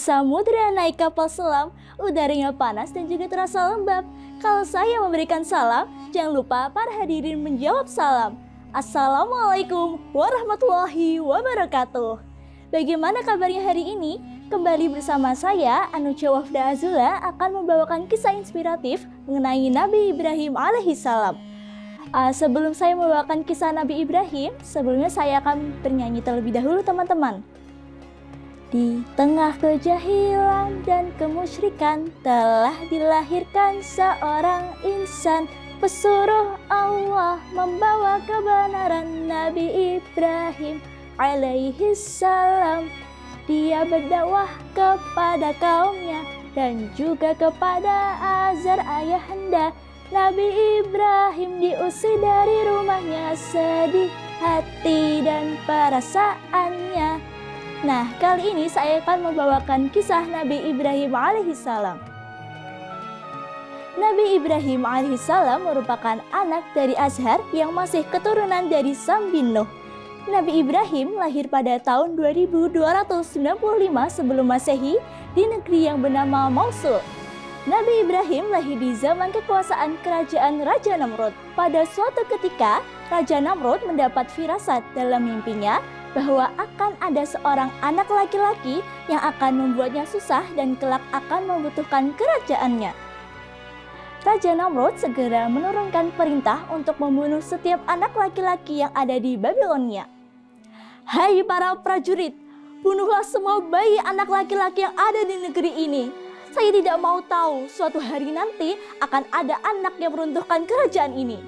samudera naik kapal selam, udaranya panas dan juga terasa lembab. Kalau saya memberikan salam, jangan lupa para hadirin menjawab salam. Assalamualaikum warahmatullahi wabarakatuh. Bagaimana kabarnya hari ini? Kembali bersama saya, Anucha Wafda Azula, akan membawakan kisah inspiratif mengenai Nabi Ibrahim alaihissalam. Sebelum saya membawakan kisah Nabi Ibrahim, sebelumnya saya akan bernyanyi terlebih dahulu, teman-teman. Di tengah kejahilan dan kemusyrikan telah dilahirkan seorang insan. Pesuruh Allah membawa kebenaran, Nabi Ibrahim alaihi salam. Dia berdakwah kepada kaumnya dan juga kepada Azar ayahanda. Nabi Ibrahim diusir dari rumahnya, sedih hati dan perasaannya. Nah, kali ini saya akan membawakan kisah Nabi Ibrahim alaihissalam. Nabi Ibrahim alaihissalam merupakan anak dari Azhar yang masih keturunan dari Sam bin Nuh. Nabi Ibrahim lahir pada tahun 2295 sebelum Masehi di negeri yang bernama Mosul. Nabi Ibrahim lahir di zaman kekuasaan kerajaan Raja Namrud. Pada suatu ketika, Raja Namrud mendapat firasat dalam mimpinya bahwa akan ada seorang anak laki-laki yang akan membuatnya susah dan kelak akan membutuhkan kerajaannya. Raja Namrud segera menurunkan perintah untuk membunuh setiap anak laki-laki yang ada di Babilonia. Hai para prajurit, bunuhlah semua bayi anak laki-laki yang ada di negeri ini. Saya tidak mau tahu suatu hari nanti akan ada anak yang meruntuhkan kerajaan ini.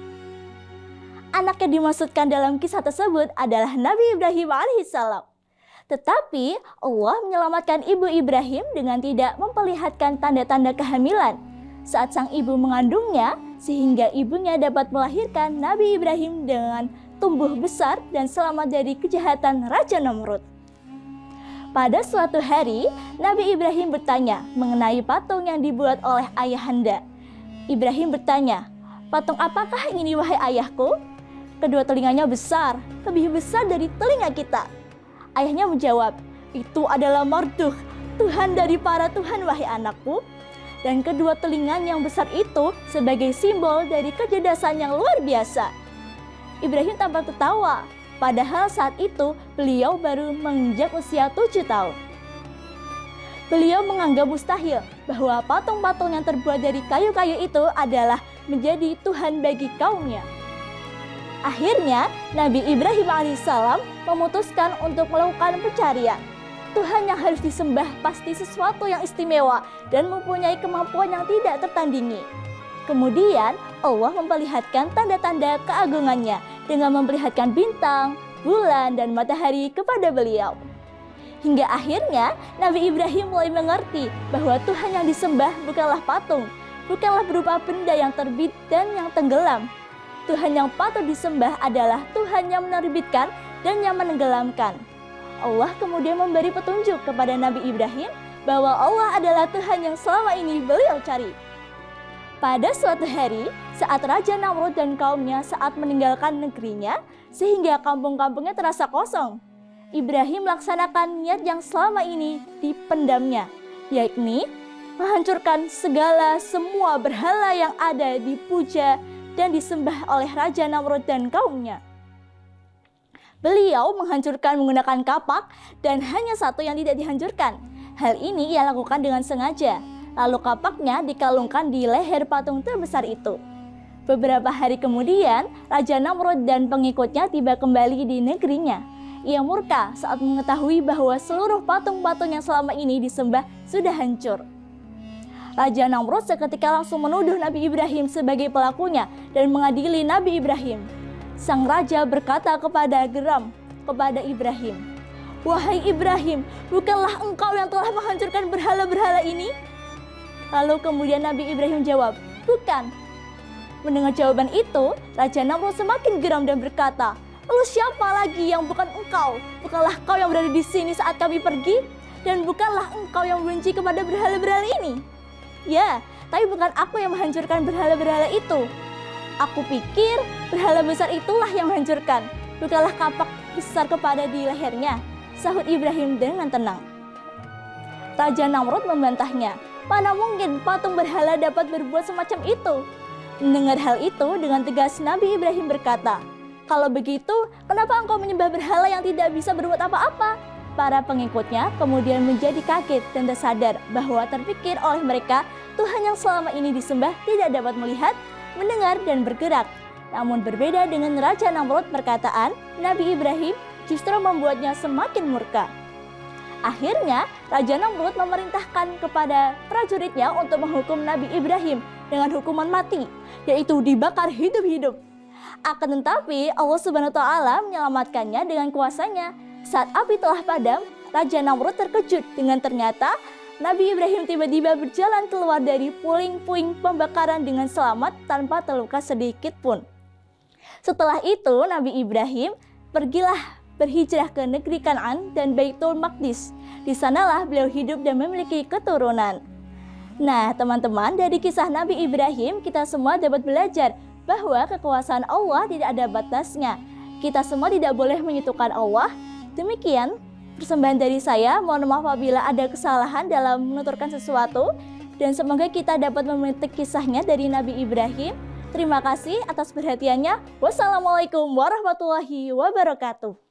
Anak yang dimaksudkan dalam kisah tersebut adalah Nabi Ibrahim alaihissalam. Tetapi Allah menyelamatkan ibu Ibrahim dengan tidak memperlihatkan tanda-tanda kehamilan saat sang ibu mengandungnya, sehingga ibunya dapat melahirkan Nabi Ibrahim dengan tumbuh besar dan selamat dari kejahatan Raja Namrud. Pada suatu hari, Nabi Ibrahim bertanya mengenai patung yang dibuat oleh ayahanda. Ibrahim bertanya, "Patung apakah ini wahai ayahku?" Kedua telinganya besar, lebih besar dari telinga kita. Ayahnya menjawab, "Itu adalah Marduk, Tuhan dari para Tuhan wahai anakku." Dan kedua telinganya yang besar itu sebagai simbol dari kecerdasan yang luar biasa. Ibrahim tampak tertawa, padahal saat itu beliau baru menginjak usia 7 tahun. Beliau menganggap mustahil bahwa patung-patung yang terbuat dari kayu-kayu itu adalah menjadi Tuhan bagi kaumnya. Akhirnya, Nabi Ibrahim alaihissalam memutuskan untuk melakukan pencarian. Tuhan yang harus disembah pasti sesuatu yang istimewa dan mempunyai kemampuan yang tidak tertandingi. Kemudian, Allah memperlihatkan tanda-tanda keagungannya dengan memperlihatkan bintang, bulan, dan matahari kepada beliau. Hingga akhirnya, Nabi Ibrahim mulai mengerti bahwa Tuhan yang disembah bukanlah patung, bukanlah berupa benda yang terbit dan yang tenggelam. Tuhan yang patut disembah adalah Tuhan yang menerbitkan dan yang menenggelamkan. Allah kemudian memberi petunjuk kepada Nabi Ibrahim bahwa Allah adalah Tuhan yang selama ini beliau cari. Pada suatu hari, saat Raja Namrud dan kaumnya saat meninggalkan negerinya, sehingga kampung-kampungnya terasa kosong, Ibrahim melaksanakan niat yang selama ini dipendamnya, yakni menghancurkan semua berhala yang ada dipuja dan disembah oleh Raja Namrud dan kaumnya. Beliau menghancurkan menggunakan kapak dan hanya satu yang tidak dihancurkan. Hal ini ia lakukan dengan sengaja. Lalu kapaknya dikalungkan di leher patung terbesar itu. Beberapa hari kemudian, Raja Namrud dan pengikutnya tiba kembali di negerinya. Ia murka saat mengetahui bahwa seluruh patung-patung yang selama ini disembah sudah hancur. Raja Namrud seketika langsung menuduh Nabi Ibrahim sebagai pelakunya dan mengadili Nabi Ibrahim. Sang raja berkata kepada Ibrahim, "Wahai Ibrahim, bukanlah engkau yang telah menghancurkan berhala-berhala ini?" Lalu kemudian Nabi Ibrahim jawab, "Bukan." Mendengar jawaban itu, Raja Namrud semakin geram dan berkata, "Lalu siapa lagi yang bukan engkau? Bukanlah kau yang berada di sini saat kami pergi? Dan bukanlah engkau yang benci kepada berhala-berhala ini?" "Ya, tapi bukan aku yang menghancurkan berhala-berhala itu. Aku pikir berhala besar itulah yang menghancurkan, bukanlah kapak besar kepada di lehernya," sahut Ibrahim dengan tenang. Raja Namrud membantahnya, "Mana mungkin patung berhala dapat berbuat semacam itu?" Mendengar hal itu, dengan tegas Nabi Ibrahim berkata, "Kalau begitu, kenapa engkau menyembah berhala yang tidak bisa berbuat apa-apa?" Para pengikutnya kemudian menjadi kaget dan tersadar bahwa terpikir oleh mereka Tuhan yang selama ini disembah tidak dapat melihat, mendengar, dan bergerak. Namun berbeda dengan Raja Namrud, perkataan Nabi Ibrahim justru membuatnya semakin murka. Akhirnya, Raja Namrud memerintahkan kepada prajuritnya untuk menghukum Nabi Ibrahim dengan hukuman mati, yaitu dibakar hidup-hidup. Akan tetapi, Allah Subhanahu wa Ta'ala menyelamatkannya dengan kuasanya. Saat api telah padam, Raja Namrud terkejut dengan ternyata Nabi Ibrahim tiba-tiba berjalan keluar dari puing-puing pembakaran dengan selamat tanpa terluka sedikit pun. Setelah itu, Nabi Ibrahim berhijrah ke negeri Kan'an dan Baitul Maqdis. Di sanalah beliau hidup dan memiliki keturunan. Nah, teman-teman, dari kisah Nabi Ibrahim kita semua dapat belajar bahwa kekuasaan Allah tidak ada batasnya. Kita semua tidak boleh menyentuhkan Allah. Demikian persembahan dari saya. Mohon maaf apabila ada kesalahan dalam menuturkan sesuatu, dan semoga kita dapat memetik kisahnya dari Nabi Ibrahim. Terima kasih atas perhatiannya. Wassalamualaikum warahmatullahi wabarakatuh.